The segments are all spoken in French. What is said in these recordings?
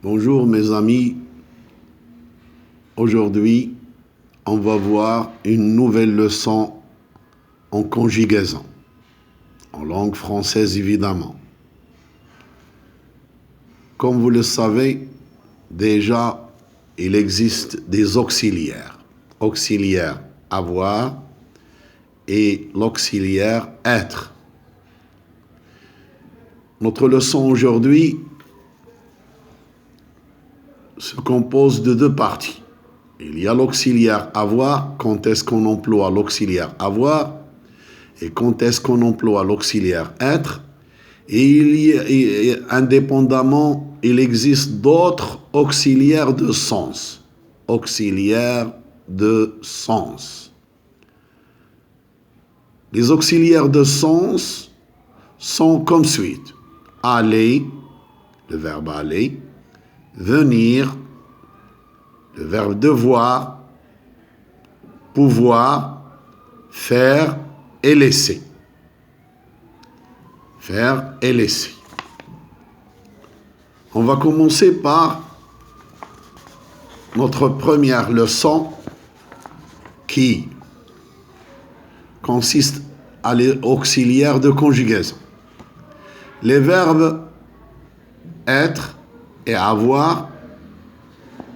Bonjour mes amis, aujourd'hui on va voir une nouvelle leçon en conjugaison, en langue française évidemment. Comme vous le savez, déjà il existe des auxiliaires. Auxiliaire avoir et l'auxiliaire être. Notre leçon aujourd'hui se compose de deux parties. Il y a l'auxiliaire avoir, quand est-ce qu'on emploie l'auxiliaire avoir, et quand est-ce qu'on emploie l'auxiliaire être, et indépendamment, il existe d'autres auxiliaires de sens. Auxiliaires de sens. Les auxiliaires de sens sont comme suit. Aller, le verbe aller, venir, le verbe devoir, pouvoir, faire et laisser. Faire et laisser. On va commencer par notre première leçon qui consiste à l'auxiliaire de conjugaison. Les verbes être et avoir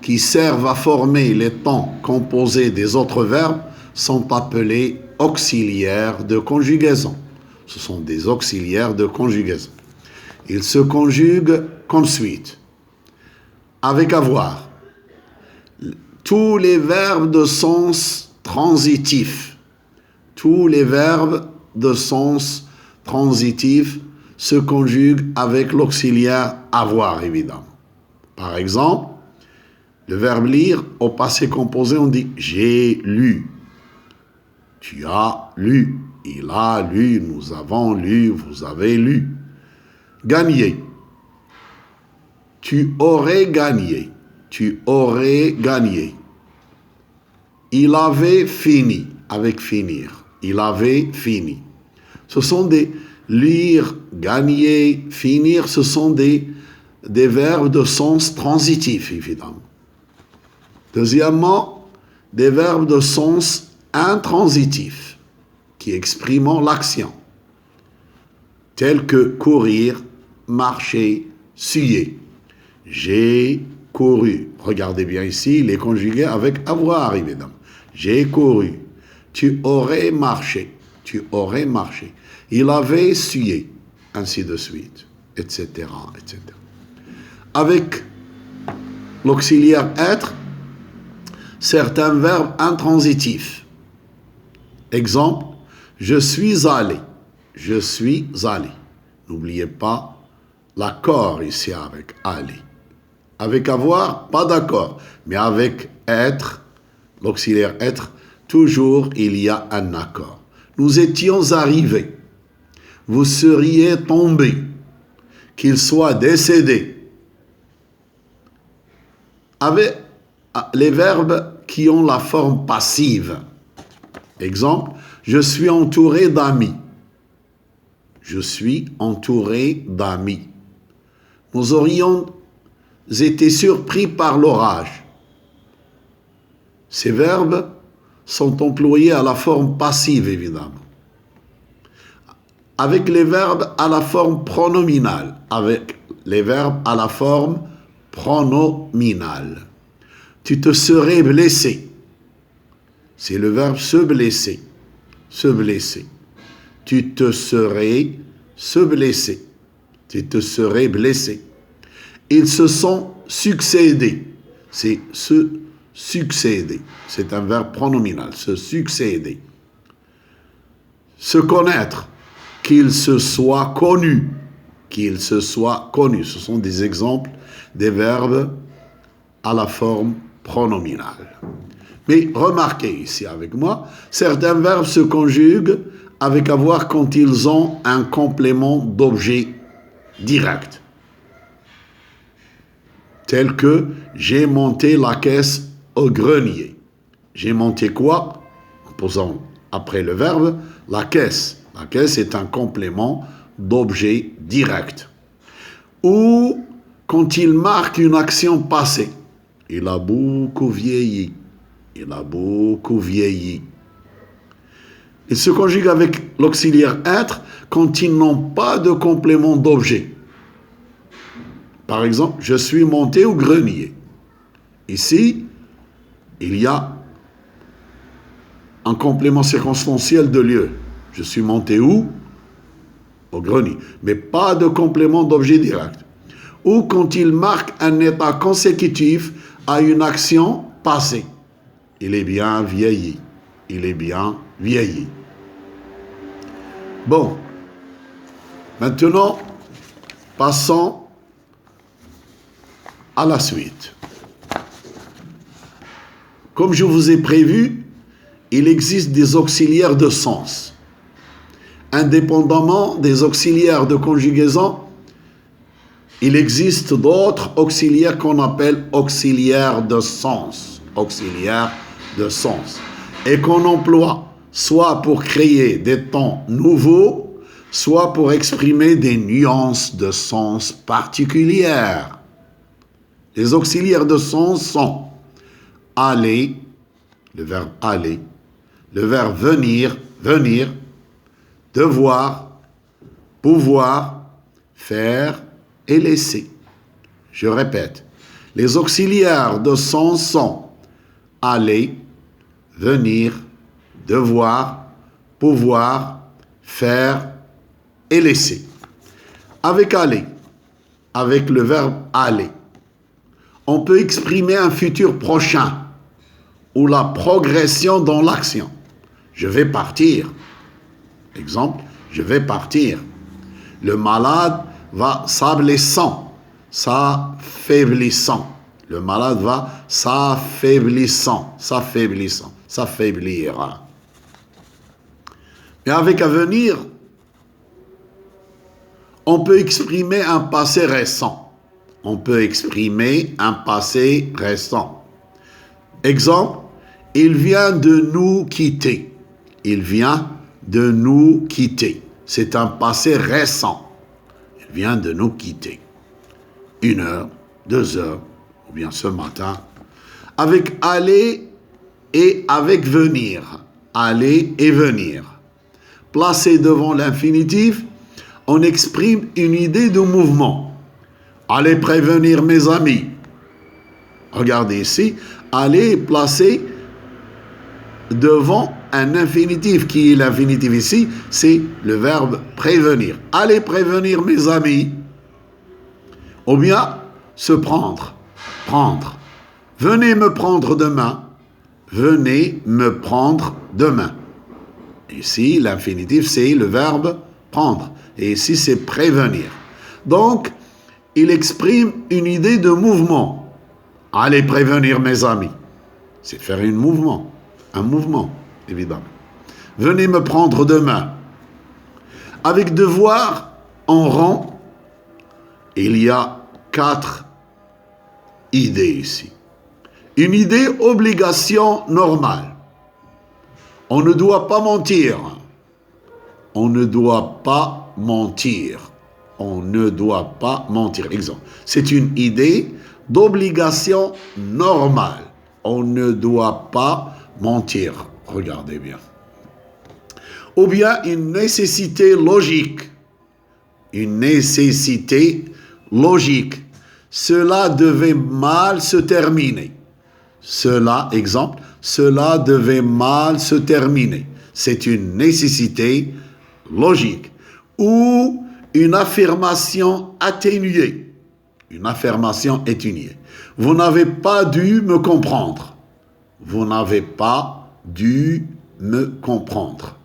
qui servent à former les temps composés des autres verbes sont appelés auxiliaires de conjugaison. Ce sont des auxiliaires de conjugaison. Ils se conjuguent comme suit. Avec avoir, tous les verbes de sens transitif, tous les verbes de sens transitif se conjuguent avec l'auxiliaire avoir, évidemment. Par exemple, le verbe lire, au passé composé, on dit « j'ai lu ». Tu as lu, il a lu, nous avons lu, vous avez lu. Gagner. Tu aurais gagné, tu aurais gagné. Il avait fini, avec finir. Il avait fini. Ce sont des lire, gagner, finir, ce sont des verbes de sens transitif, évidemment. Deuxièmement, des verbes de sens intransitif, qui expriment l'action, tels que courir, marcher, suer. J'ai couru. Regardez bien ici, il est conjugué avec avoir, évidemment. J'ai couru. Tu aurais marché. Tu aurais marché. Il avait sué, ainsi de suite, etc., etc. Avec l'auxiliaire être, certains verbes intransitifs. Exemple, je suis allé. Je suis allé. N'oubliez pas l'accord ici avec aller. Avec avoir, pas d'accord. Mais avec être, l'auxiliaire être, toujours il y a un accord. Nous étions arrivés. Vous seriez tombé. Qu'il soit décédé. Avec les verbes qui ont la forme passive. Exemple, je suis entouré d'amis. Je suis entouré d'amis. Nous aurions été surpris par l'orage. Ces verbes sont employés à la forme passive, évidemment. Avec les verbes à la forme pronominale. Avec les verbes à la forme pronominale. Tu te serais blessé. C'est le verbe se blesser. Se blesser. Tu te serais se blesser. Tu te serais blessé. Ils se sont succédés. C'est se succéder. C'est un verbe pronominal. Se succéder. Se connaître. Qu'il se soit connu. Qu'il se soit connu. Ce sont des exemples des verbes à la forme pronominale. Mais remarquez ici avec moi, certains verbes se conjuguent avec avoir quand ils ont un complément d'objet direct. Tel que j'ai monté la caisse au grenier. J'ai monté quoi? En posant après le verbe la caisse. La caisse est un complément d'objet direct. Ou quand il marque une action passée. Il a beaucoup vieilli. Il a beaucoup vieilli. Il se conjugue avec l'auxiliaire être quand ils n'ont pas de complément d'objet. Par exemple, je suis monté au grenier. Ici, il y a un complément circonstanciel de lieu. Je suis monté où? Au grenier. Mais pas de complément d'objet direct. Ou quand il marque un état consécutif à une action passée. Il est bien vieilli. Il est bien vieilli. Bon. Maintenant, passons à la suite. Comme je vous ai prévu, il existe des auxiliaires de sens. Indépendamment des auxiliaires de conjugaison, il existe d'autres auxiliaires qu'on appelle auxiliaires de sens. Auxiliaires de sens. Et qu'on emploie soit pour créer des temps nouveaux, soit pour exprimer des nuances de sens particulières. Les auxiliaires de sens sont aller, le verbe aller, le verbe venir, venir, devoir, pouvoir, faire et laisser. Je répète, les auxiliaires de sens sont aller, venir, devoir, pouvoir, faire et laisser. Avec aller, avec le verbe aller, on peut exprimer un futur prochain ou la progression dans l'action. Je vais partir. Exemple, je vais partir. Le malade va s'ablissant, s'affaiblissant. Le malade va s'affaiblissant, s'affaiblissant, s'affaiblira. Mais avec à venir, on peut exprimer un passé récent. On peut exprimer un passé récent. Exemple, il vient de nous quitter. Il vient de nous quitter. C'est un passé récent. Il vient de nous quitter. 1 heure, 2 heures, ou bien ce matin. Avec aller et avec venir. Aller et venir. Placé devant l'infinitif, on exprime une idée de mouvement. Allez prévenir mes amis. Regardez ici, aller est placé devant un infinitif. Qui est l'infinitif ici? C'est le verbe prévenir. Allez prévenir mes amis. Ou bien se prendre. Prendre. Venez me prendre demain. Venez me prendre demain. Ici, l'infinitif, c'est le verbe prendre. Et ici, c'est prévenir. Donc, il exprime une idée de mouvement. Allez prévenir mes amis. C'est faire un mouvement, évidemment. Venez me prendre demain. Avec devoir en rang, il y a 4 idées ici. Une idée obligation normale. On ne doit pas mentir. On ne doit pas mentir. On ne doit pas mentir. Exemple, c'est une idée d'obligation normale. On ne doit pas mentir. Regardez bien. Ou bien une nécessité logique. Une nécessité logique. Cela devait mal se terminer. Cela, exemple, cela devait mal se terminer. C'est une nécessité logique. Ou une affirmation atténuée. Une affirmation atténuée. Vous n'avez pas dû me comprendre. Vous n'avez pas dû me comprendre.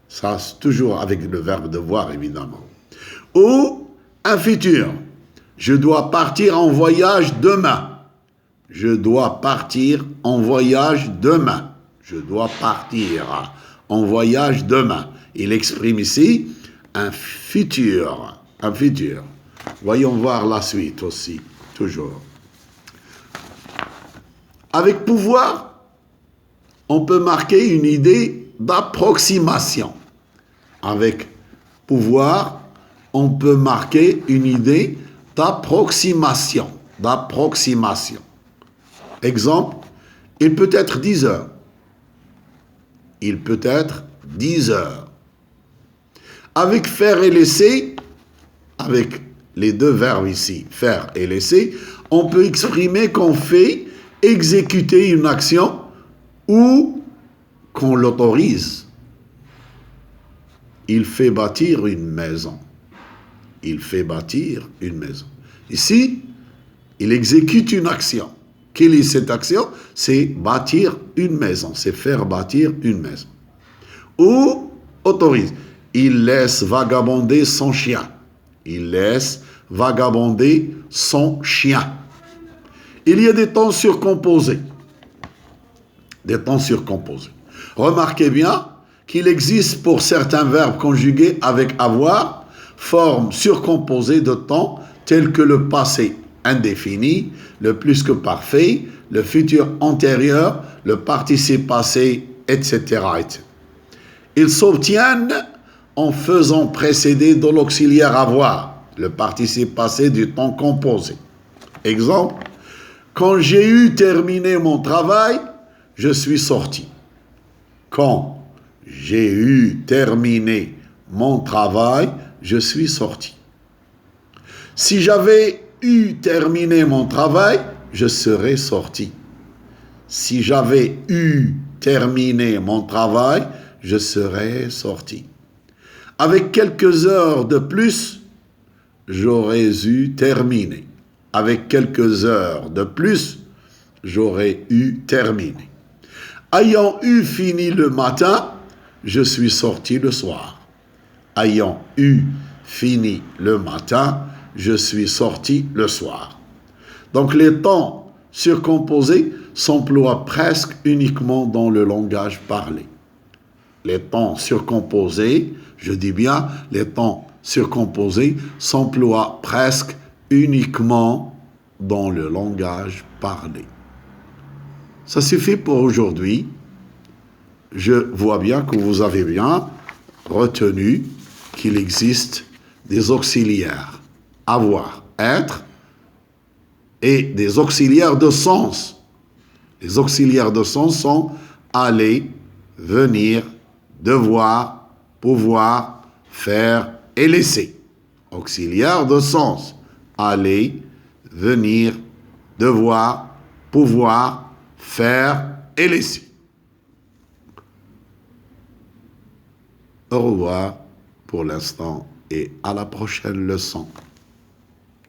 Ça, c'est toujours avec le verbe devoir, évidemment. Ou un futur. Je dois partir en voyage demain. Je dois partir en voyage demain. Je dois partir en voyage demain. Il exprime ici un futur. Un futur. Voyons voir la suite aussi, toujours. Avec pouvoir, on peut marquer une idée d'approximation. Avec pouvoir, on peut marquer une idée d'approximation. D'approximation. Exemple, il peut être 10 heures. Il peut être 10 heures. Avec faire et laisser, avec les deux verbes ici, faire et laisser, on peut exprimer qu'on fait exécuter une action ou qu'on l'autorise. Il fait bâtir une maison. Il fait bâtir une maison. Ici, il exécute une action. Quelle est cette action? C'est bâtir une maison. C'est faire bâtir une maison. Ou autorise. Il laisse vagabonder son chien. Il laisse vagabonder son chien. Il y a des temps surcomposés. Des temps surcomposés. Remarquez bien qu'il existe pour certains verbes conjugués avec avoir, forme surcomposée de temps tels que le passé indéfini, le plus que parfait, le futur antérieur, le participe passé, etc. etc. Ils s'obtiennent en faisant précéder de l'auxiliaire avoir, le participe passé du temps composé. Exemple, quand j'ai eu terminé mon travail, je suis sorti. Quand j'ai eu terminé mon travail, je suis sorti. Si j'avais eu terminé mon travail, je serais sorti. Si j'avais eu terminé mon travail, je serais sorti. Avec quelques heures de plus, j'aurais eu terminé. Avec quelques heures de plus, j'aurais eu terminé. Ayant eu fini le matin, je suis sorti le soir. Ayant eu fini le matin, je suis sorti le soir. Donc les temps surcomposés s'emploient presque uniquement dans le langage parlé. Les temps surcomposés, je dis bien, les temps surcomposés s'emploient presque uniquement dans le langage parlé. Ça suffit pour aujourd'hui. Je vois bien que vous avez bien retenu qu'il existe des auxiliaires, avoir, être, et des auxiliaires de sens. Les auxiliaires de sens sont aller, venir, devoir, pouvoir, faire et laisser. Auxiliaires de sens. Aller, venir, devoir, pouvoir, faire et laisser. Au revoir pour l'instant et à la prochaine leçon.